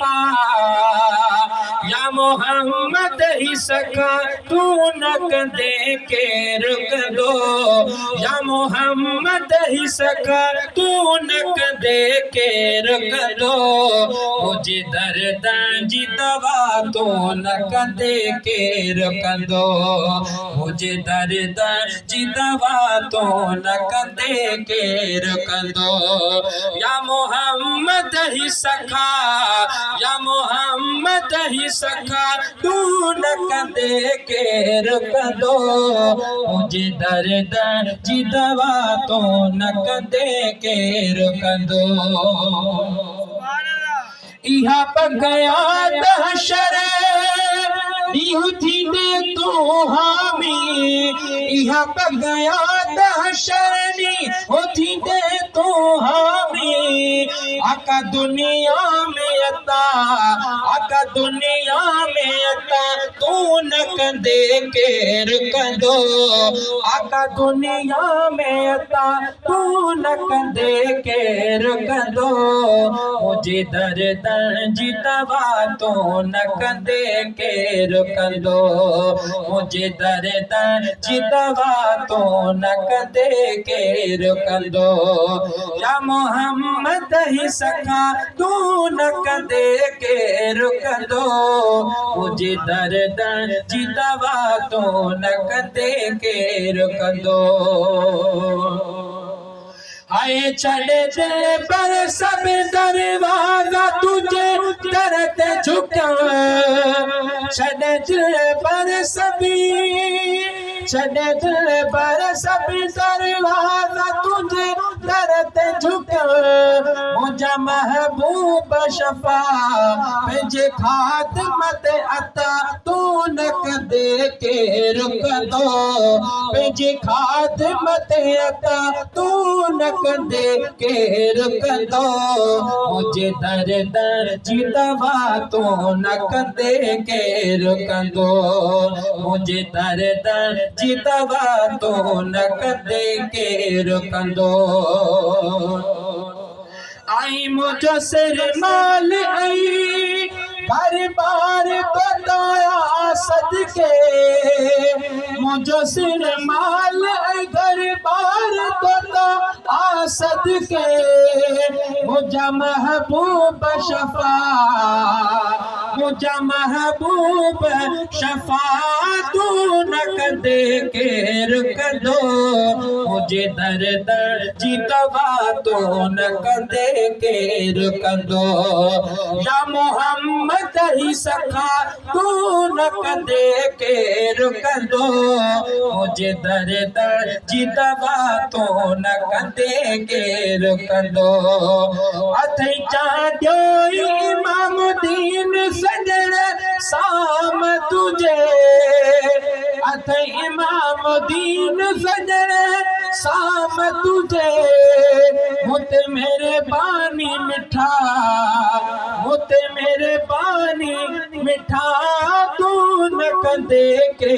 मुस्तफा या मोहम्मद ही सका तू न कंदे के रुक दो या मोहम्मद ही सका तू न कंदे के रुक दो मुझे दर्द जी दवा तो न कंदे के रुक दो मुझे दर्द जी दवा तो न कंदे के रुक दो या मोहम्मद ही सखा या मोहम्मद ही सखा तू न कंदे के रुक दो मुझे दर्द जी दवा तो न कंदे के रुक दो इहा पगया दहशर नीहू थी दे तू हामी इहा पगया दहशर नीहू थी दे तू हामी आका दुनिया में अता आका दुनिया में अता तू न कंदे के रुक दो आका दुनिया में अता तू न कंदे के रुक दो मुझे दर्द जी दवा तो न कंदे के रुक दो मुझे दर्द जी दवा तो न कंदे के रुक दो या मोहम्मद ही सखा तू न कंदे के रुक दो मुझे दर्द जी दवा तो न कंदे के रुक दो आए चढ़े दिल पर सब दरवाजा तुझे दर्द झुका चढ़े दिल पर सभी चढ़े दिल पर सब दरवाजा तुझे दर्द झुका मुझा महबूब शफा मुझे खातिमत अता तू न कंदे के रुक दो मुझे खातिमत अता तू न कंदे के रुक दो मुझे दर्द जी दवा तो न कंदे के रुक दो मुझे दर्द जी दवा तो न कंदे के रुक दो आई मुझो सिर माल आई बार बार बताया सदके मुझो सिर माल आई घर बार बताया सदके मुझा महबूब शफा मुझा महबूब शफा तू न कंदे के रुक दो मुझे दर्द जी दवा तो न कंदे के रुक दो या मोहम्मद ही सखा तू न कंदे के रुक दो मुझे दर्द जी दवा तो न कंदे के रुक दो अथई चांडियो इमामुद्दीन सजण साम तुझे अथई इमामुद्दीन सजण साम तुझे मुते मेरे बानी मिठा मुते मेरे बानी मिठा तू न कंदे के